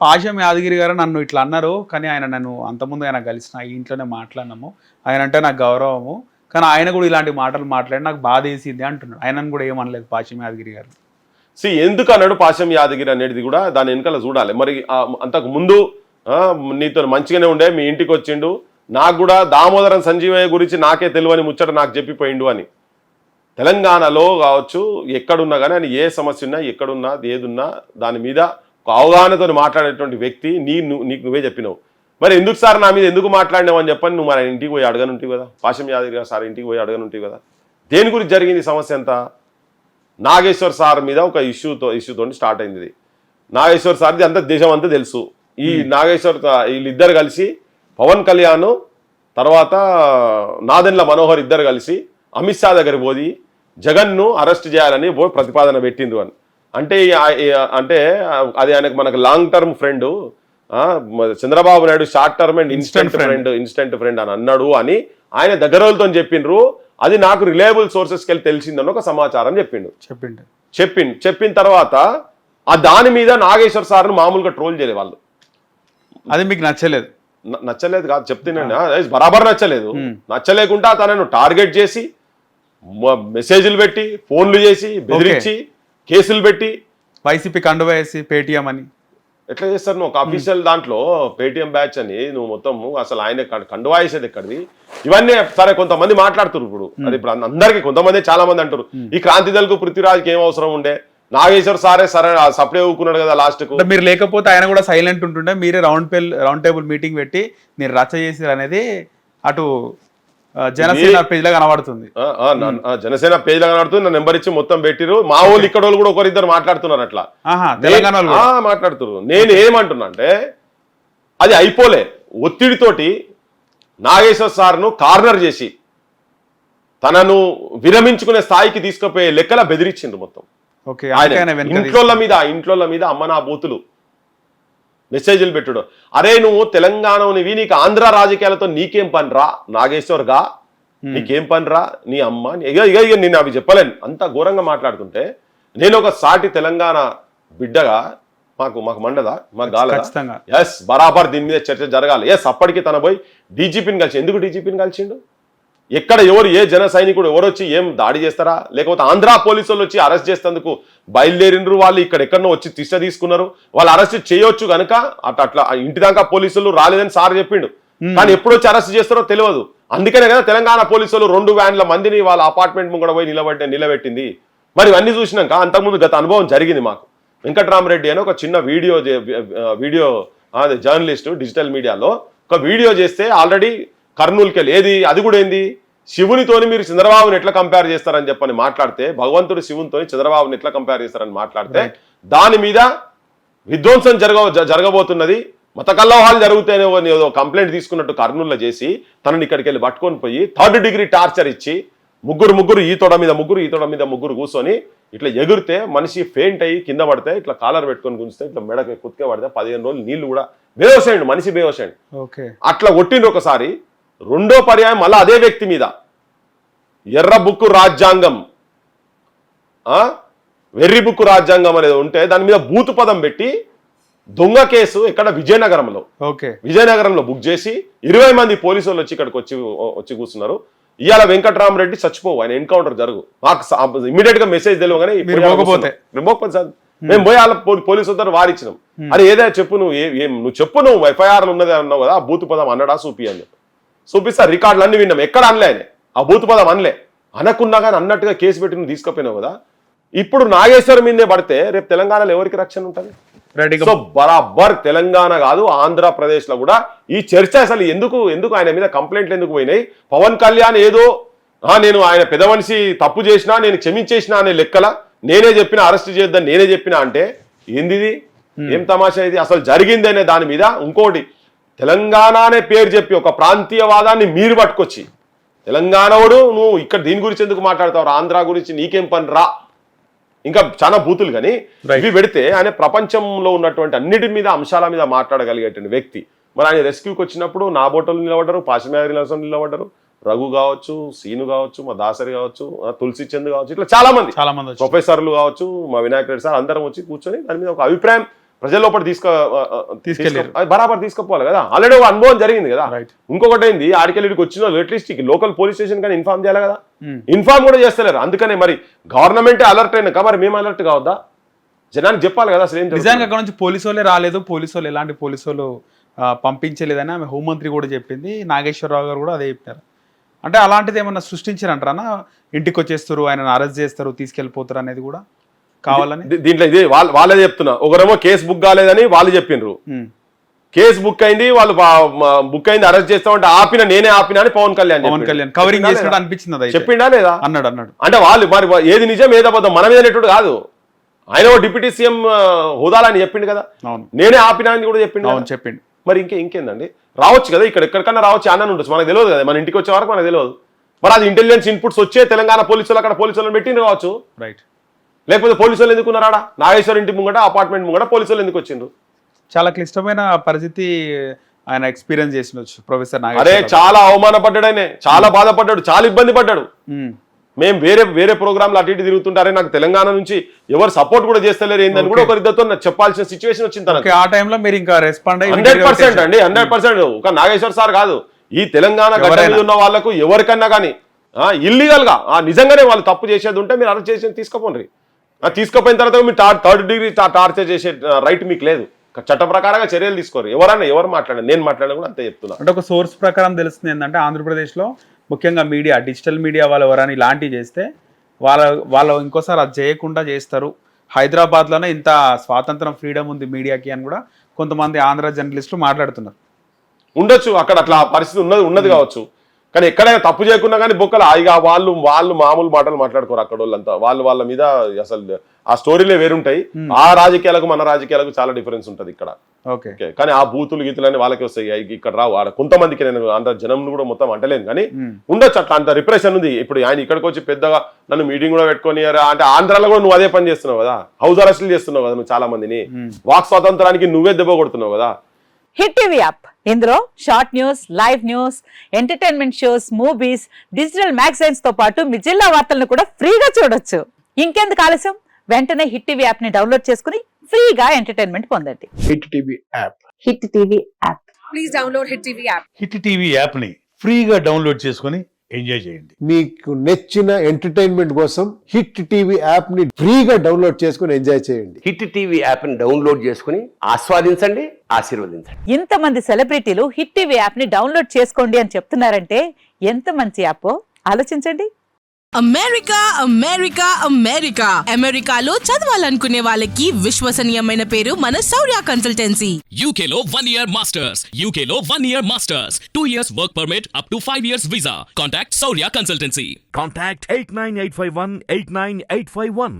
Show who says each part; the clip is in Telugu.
Speaker 1: పాశం యాదగిరి గారు నన్ను ఇట్లా అన్నారు, కానీ ఆయన నన్ను అంతకుముందు ఆయన కలిసిన ఈ ఇంట్లోనే మాట్లాడినాము, ఆయన అంటే నాకు గౌరవము, కానీ ఆయన కూడా ఇలాంటి మాటలు మాట్లాడి నాకు బాధ వేసింది అంటున్నాడు. ఆయనను కూడా ఏమనలేదు పాశం యాదగిరి గారు.
Speaker 2: ఎందుకు అన్నాడు పాశం యాదగిరి అనేది కూడా దాని వెనకాల చూడాలి. మరి అంతకు ముందు నీతో మంచిగానే ఉండే, మీ ఇంటికి వచ్చిండు, నాకు కూడా దామోదరం సంజీవయ్య గురించి నాకే తెలియని ముచ్చట నాకు చెప్పిపోయిండు అని. తెలంగాణలో కావచ్చు ఎక్కడున్నా కానీ ఆయన ఏ సమస్య ఉన్నా ఎక్కడున్నా ఏదున్నా దాని మీద ఒక అవగాహనతో మాట్లాడేటువంటి వ్యక్తి నీకు నువ్వే చెప్పినావు. మరి ఎందుకు సార్ నా మీద ఎందుకు మాట్లాడినావు అని చెప్పని నువ్వు మన ఇంటికి పోయి అడగనుంటివి కదా, పాశం యాదగిరి గారు సార్ ఇంటికి పోయి అడగనుంటివి కదా. దేని గురించి జరిగింది సమస్య అంతా? నాగేశ్వర్ సార్ మీద ఒక ఇష్యూతో స్టార్ట్ అయింది. నాగేశ్వర్ సార్ది అంతా దేశం అంతా తెలుసు. ఈ నాగేశ్వర్ వీళ్ళిద్దరు కలిసి పవన్ కళ్యాణ్ తర్వాత నాదెండ్ల మనోహర్ ఇద్దరు కలిసి అమిత్ షా దగ్గర పోయి జగన్ను అరెస్ట్ చేయాలని ప్రతిపాదన పెట్టిండ్రు అని. అంటే అది ఆయనకు మనకు long term friend, Chandrababu Naidu short term and instant friend అని అన్నాడు అని ఆయన దగ్గరతో చెప్పిండ్రు. అది నాకు రిలయబుల్ సోర్సెస్కి వెళ్ళి తెలిసిందని ఒక సమాచారం చెప్పిన తర్వాత దాని మీద నాగేశ్వర్ సార్ను మామూలుగా ట్రోల్ చేయలే వాళ్ళు.
Speaker 1: అది మీకు
Speaker 2: నచ్చలేదు కాదు చెప్తున్నాను, బరాబర్ నచ్చలేకుండా తనను టార్గెట్ చేసి మెసేజ్లు పెట్టి ఫోన్లు చేసి బెదిరించి కేసులు పెట్టి
Speaker 1: వైసీపీ కండువా వేసి పేటిఎం అని
Speaker 2: ఎట్లా చేస్తారు? నువ్వు ఒక అఫీషియల్ దాంట్లో పేటిఎం బ్యాచ్ అని నువ్వు మొత్తం అసలు ఆయన కండువా వేసేది ఎక్కడిది? ఇవన్నీ సరే కొంతమంది మాట్లాడుతున్నారు. ఇప్పుడు అది ఇప్పుడు అందరికీ కొంతమంది చాలా మంది అంటారు ఈ క్రాంతి దళకు పృథ్వీరాజ్కి ఏం అవసరం ఉండే, నాగేశ్వర్ సారే సరే సప్లై ఊకున్నాడు కదా లాస్ట్ కు.
Speaker 1: మీరు లేకపోతే ఆయన కూడా సైలెంట్ ఉంటుండే, మీరే రౌండ్ టేబుల్ మీటింగ్ పెట్టి మీరు రచ్చ చేసారు అనేది అటు జనసేన పేజ్ లో కనబడుతుంది.
Speaker 2: జనసేన పేజ్ లో కనబడుతుంది. నా నెంబర్ ఇచ్చి మొత్తం పెట్టిరు. మా వాళ్ళు ఇక్కడ వాళ్ళు కూడా ఒకరిద్దరు మాట్లాడుతున్నారు అట్లా మాట్లాడుతున్నారు. నేను ఏమంటున్నా అంటే అది అయిపోలే, ఒత్తిడితోటి నాగేశ్వర్ సార్ను కార్నర్ చేసి తనను విరమించుకునే స్థాయికి తీసుకుపోయే లెక్కల బెదిరించిండ్రు మొత్తం. ఇంట్లోళ్ళ మీద అమ్మ నా బూతులు మెసేజ్లు పెట్టుడు. అరే నువ్వు తెలంగాణనివి, నీకు ఆంధ్ర రాజకీయాలతో నీకేం పనిరా నాగేశ్వర్ గా, నీకేం పనిరా నీ అమ్మ. ఇక నేను అవి చెప్పలేను, అంత ఘోరంగా మాట్లాడుతుంటే. నేను ఒక సాటి తెలంగాణ బిడ్డగా మాకు మండదా, మాకు గాలదా? ఎస్, బరాబర్ దీని మీద చర్చ జరగాలి. ఎస్, అప్పటికి తన పోయి డీజీపీని కలిసి, ఎందుకు డీజీపీని కలిసిండు? ఎక్కడ ఎవరు ఏ జన సైనికుడు ఎవరు వచ్చి ఏం దాడి చేస్తారా? లేకపోతే ఆంధ్ర పోలీసులు వచ్చి అరెస్ట్ చేసేందుకు బయలుదేరిండ్రు. వాళ్ళు ఇక్కడెక్కడో వచ్చి తిష్ట తీసుకున్నారు. వాళ్ళు అరెస్ట్ చేయొచ్చు కనుక అట్లా ఇంటి దాకా పోలీసులు రాలేదని సార్ చెప్పిండు. కానీ ఎప్పుడు వచ్చి అరెస్ట్ చేస్తారో తెలియదు. అందుకనే కదా తెలంగాణ పోలీసులు 2 వ్యాన్ల మందిని వాళ్ళ అపార్ట్మెంట్ ముంగడ పోయి నిలబెట్టింది. మరి ఇవన్నీ చూసినాక అంతకుముందు గత అనుభవం జరిగింది మాకు. వెంకట్రామరెడ్డి అని ఒక చిన్న వీడియో జర్నలిస్టు డిజిటల్ మీడియాలో ఒక వీడియో చేస్తే ఆల్రెడీ కర్నూలుకి వెళ్ళి అది కూడా ఏంది, శివునితోని మీరు చంద్రబాబుని ఎట్లా కంపేర్ చేస్తారని చెప్పని మాట్లాడితే, భగవంతుడు శివునితో చంద్రబాబుని ఎట్లా కంపేర్ చేస్తారని మాట్లాడితే దాని మీద విధ్వంసం జరగబోతున్నది, మత కల్లోహాలు జరుగుతాయని కంప్లైంట్ తీసుకున్నట్టు కర్నూలులో చేసి తనని ఇక్కడికి వెళ్ళి పట్టుకొని పోయి 3rd డిగ్రీ టార్చర్ ఇచ్చి ముగ్గురు ఈ తోడ మీద ముగ్గురు కూర్చొని ఇట్లా ఎగిరితే మనిషి ఫెయింట్ అయ్యి కింద పడితే ఇట్లా కాలర్ పెట్టుకొని గుంజితే ఇట్లా మెడకి కుత్కే పడితే 15 రోజులు నీళ్లు కూడా బేవసేయండి, మనిషి బేవసేయండి. అట్లా కొట్టిండ్రు ఒకసారి. రెండో పర్యాయం మళ్ళీ అదే వ్యక్తి మీద ఎర్ర బుక్కు రాజ్యాంగం, వెర్రి బుక్కు రాజ్యాంగం అనేది ఉంటే దాని మీద బూతు పదం పెట్టి దొంగ కేసు ఇక్కడ విజయనగరంలో బుక్ చేసి 20 మంది పోలీసులు వచ్చి ఇక్కడికి వచ్చి కూర్చున్నారు. ఇవాళ వెంకట్రామరెడ్డి చచ్చిపోవు, ఆయన ఎన్కౌంటర్ జరుగు. మాకు ఇమీడియట్ గా మెసేజ్ తెలియగానే మేము పోయి వాళ్ళ పోలీసు వద్దరు వారిచ్చినాం. అరే ఏదైనా చెప్పు, నువ్వు చెప్పు, నువ్వు ఎఫ్ఐఆర్ ఉన్నదే అన్నావు కదా, ఆ బూతు పదం అన్నడా చూపి అని చూపిస్తా. రికార్డులు అన్ని విన్నాం, ఎక్కడ అనలే ఆయన ఆ బూతు పదం అనలే. అనకున్నా కానీ అన్నట్టుగా కేసు పెట్టి నువ్వు తీసుకుపోయినావు కదా. ఇప్పుడు నాగేశ్వరం మీదే పడితే రేపు తెలంగాణలో ఎవరికి రక్షణ ఉంటుంది? సో బరాబర్ తెలంగాణ కాదు ఆంధ్రప్రదేశ్ లో కూడా ఈ చర్చ అసలు ఎందుకు ఆయన మీద కంప్లైంట్లు ఎందుకు పోయినాయి? పవన్ కళ్యాణ్ ఏదో నేను ఆయన పెద్ద మనిషి తప్పు చేసినా నేను క్షమించేసినా అనే లెక్కల నేనే చెప్పిన అరెస్ట్ చేద్దాం నేనే చెప్పినా అంటే ఏంది? ఏం తమాషా ఇది? అసలు జరిగింది అనే దాని మీద ఇంకోటి తెలంగాణ అనే పేరు చెప్పి ఒక ప్రాంతీయవాదాన్ని మీరు పట్టుకొచ్చి తెలంగాణోడు నువ్వు ఇక్కడ దీని గురించి ఎందుకు మాట్లాడతావు? ఆంధ్ర గురించి నీకేం పని రా? ఇంకా చాలా బూతులు కానీ ఇవి పెడితే ఆయన ప్రపంచంలో ఉన్నటువంటి అన్నిటి మీద అంశాల మీద మాట్లాడగలిగేటువంటి వ్యక్తి. మరి ఆయన రెస్క్యూకి వచ్చినప్పుడు నా బోటలు నిలబడ్డారు, పాశమయాదగిరి నిలబడ్డారు, రఘు కావచ్చు, సీను కావచ్చు, మా దాసరి కావచ్చు, తులసి చంద్ కావచ్చు, ఇట్లా చాలా మంది ప్రొఫెసర్లు కావచ్చు, మా వినాయక రెడ్డి సార్ అందరం వచ్చి కూర్చొని దాని మీద ఒక అభిప్రాయం ప్రజల లోపల
Speaker 1: తీసుకెళ్ళారు.
Speaker 2: బరాబర్ తీసుకుపోవాలి కదా, ఆల్రెడీ ఒక అనుభవం జరిగింది కదా.
Speaker 1: రైట్.
Speaker 2: ఇంకొకటి ఏంది, ఆడికెళ్ళికి వచ్చిన వాళ్ళు అట్లీస్ట్ లోకల్ పోలీస్ స్టేషన్ కానీ ఇన్ఫార్మ్ చేయాలి కదా, ఇన్ఫార్మ్ కూడా చేస్తలేరు. అందుకనే మరి గవర్నమెంట్ అలర్ట్ అయినాక మరి మేము అలర్ట్ కావద్దా, జనానికి చెప్పాలి కదా అసలు ఏం జరుగుతుంది.
Speaker 1: నిజంగా అక్కడ నుంచి పోలీసు వాళ్ళే రాలేదు, పోలీసు వాళ్ళు ఎలాంటి పోలీసు వాళ్ళు పంపించలేదని ఆమె హోంమంత్రి కూడా చెప్పింది, నాగేశ్వరరావు గారు కూడా అదే చెప్పారు. అంటే అలాంటిది ఏమన్నా సృష్టించారంటారా, ఇంటికి వచ్చేస్తారు, ఆయన అరెస్ట్ చేస్తారు, తీసుకెళ్ళిపోతారు అనేది కూడా కావాలని?
Speaker 2: దీంట్లో ఇది వాళ్ళే చెప్తున్నా. ఒకరేమో కేసు బుక్ కాలేదని వాళ్ళు చెప్పిండ్రు, కేసు బుక్ అయింది, వాళ్ళు బుక్ అయింది అరెస్ట్ చేస్తామంటే నేనే ఆపినా అని పవన్ కళ్యాణ్
Speaker 1: కవరింగ్ చేసినట్టు అనిపించింది,
Speaker 2: చెప్పిండా లేదా
Speaker 1: అన్నాడు.
Speaker 2: అంటే వాళ్ళు మరి ఏది నిజం ఏది అబద్ధం మన మీద అనేటువంటి కాదు, ఆయన డిప్యూటీ సీఎం హోదాలని చెప్పిండు కదా, నేనే ఆపినా అని కూడా చెప్పిండు. మరి ఇంకేందండి, రావచ్చు కదా, ఎక్కడికన్నా రావచ్చు, అన్న ఉండొచ్చు, మనకు తెలియదు కదా, మన ఇంటికి వచ్చే వరకు మనకు తెలియదు. మరి అది ఇంటెలిజెన్స్ ఇన్పుట్స్ వచ్చే తెలంగాణ పోలీసులు అక్కడ పోలీసులను పెట్టిండ్రు కావచ్చు,
Speaker 1: రైట్.
Speaker 2: లేకపోతే పోలీసులు ఎందుకు ఉన్నారా, నాగేశ్వర్ ఇంటి ముంగట అపార్ట్మెంట్ ముంగట పోలీసులు ఎందుకు వచ్చిండ్రు?
Speaker 1: చాలా క్లిష్టమైన పరిస్థితి ఆయన ఎక్స్పీరియన్స్ చేసినొచ్చు ప్రొఫెసర్ నాగేశ్వర.
Speaker 2: అరే చాలా అవమానపడ్డాడు, ఆయన చాలా బాధపడ్డాడు, చాలా ఇబ్బంది పడ్డాడు. మేము వేరే ప్రోగ్రాంలు అటు ఇటు తిరుగుతుంటారే, నాకు తెలంగాణ నుంచి ఎవరు సపోర్ట్ కూడా చేస్తలేరు ఏందని కూడా ఒకరిద్దరితో చెప్పాల్సిన సిచ్యువేషన్ వచ్చింది తనకు.
Speaker 1: ఆ టైంలో మీరు ఇంకా రెస్పాండ్
Speaker 2: 100% అండి, 100%. ఒక నాగేశ్వర్ సార్ కాదు, ఈ తెలంగాణ గడ్డ మీద ఉన్న వాళ్ళకు ఎవరికన్నా కానీ ఇల్లీగల్ గా నిజంగానే వాళ్ళు తప్పు చేసేది ఉంటే మీరు అరెస్ట్ చేసి తీసుకుపోండి. తీసుకుపోయిన తర్వాత మీరు 3rd డిగ్రీ టార్చర్ చేసే రైట్ మీకు లేదు, చట్ట ప్రకారంగా చర్యలు తీసుకోరు. ఎవరు మాట్లాడారు, నేను మాట్లాడడం కూడా అంతే చెప్తున్నా.
Speaker 1: అంటే ఒక సోర్స్ ప్రకారం తెలుస్తుంది ఏంటంటే, ఆంధ్రప్రదేశ్లో ముఖ్యంగా మీడియా, డిజిటల్ మీడియా వాళ్ళు ఎవరైనా ఇలాంటివి చేస్తే వాళ్ళు ఇంకోసారి అది చేయకుండా చేస్తారు. హైదరాబాద్లోనే ఇంత స్వాతంత్రం, ఫ్రీడమ్ ఉంది మీడియాకి అని కూడా కొంతమంది ఆంధ్ర జర్నలిస్టులు మాట్లాడుతున్నారు. ఉండొచ్చు
Speaker 2: అక్కడ అట్లా పరిస్థితి ఉన్నది కావచ్చు, కానీ ఎక్కడైనా తప్పు చేయకున్నా కానీ బొక్కలు ఇక వాళ్ళు మామూలు మాటలు మాట్లాడుకోరు అక్కడ వాళ్ళంతా. వాళ్ళ మీద అసలు ఆ స్టోరీలే వేరుంటాయి. ఆ రాజకీయాలకు మన రాజకీయాలకు చాలా డిఫరెన్స్ ఉంటుంది ఇక్కడ.
Speaker 1: ఓకే,
Speaker 2: కానీ ఆ బూతులు గీతులని వాళ్ళకి వస్తాయి, ఇక్కడ రావు. ఆడ కొంతమందికి నేను అంత జనం కూడా మొత్తం అంటలేను, కానీ ఉండొచ్చు అట్లా, అంత రిప్రెషన్ ఉంది. ఇప్పుడు ఆయన ఇక్కడికి వచ్చి పెద్దగా నన్ను మీటింగ్ కూడా పెట్టుకొని, అంటే ఆంధ్రాలో కూడా నువ్వు అదే పని చేస్తున్నావు కదా, హౌస్ అరెస్టులు చేస్తున్నావు కదా నువ్వు చాలా మందిని, వాక్ స్వాతంత్రానికి నువ్వే దెబ్బ కొడుతున్నావు కదా.
Speaker 3: హిట్ టీవీ యాప్, ఇందులో short news, live news, entertainment shows, movies, digital magazines తో పాటు మీ జిల్లా వార్తలను కూడా ఫ్రీగా చూడొచ్చు. ఇంకెందుకు ఆలస్యం, వెంటనే హిట్ టీవీ యాప్ ని డౌన్లోడ్ చేసుకుని ఫ్రీగా ఎంటర్టైన్మెంట్ పొందండి.
Speaker 4: Hit TV app,
Speaker 3: hit TV app,
Speaker 5: please download hit TV app.
Speaker 4: Hit TV app ని ఫ్రీగా డౌన్లోడ్ చేసుకుని ఎంజాయ్ చేయండి.
Speaker 6: మీకు నచ్చిన ఎంటర్టైన్మెంట్ కోసం హిట్ టీవీ యాప్ ని ఫ్రీగా డౌన్లోడ్ చేసుకుని ఎంజాయ్ చేయండి.
Speaker 7: హిట్ టీవీ యాప్ ని డౌన్లోడ్ చేసుకుని ఆస్వాదించండి, ఆశీర్వదించండి.
Speaker 3: ఇంతమంది సెలబ్రిటీలు హిట్ టీవీ యాప్ ని డౌన్లోడ్ చేసుకోండి అని చెప్తున్నారంటే ఎంత మంచి యాప్ ఆలోచించండి.
Speaker 8: అమెరికాలో చదవాలనుకునే వాళ్ళకి విశ్వసనీయమైన పేరు మన శౌర్య కన్సల్టెన్సీ.
Speaker 9: UK లో 1 year masters, UK లో 1 year masters, 2 years work permit up to 5 years visa. Contact Saurya Consultancy.
Speaker 10: Contact 89851 89851.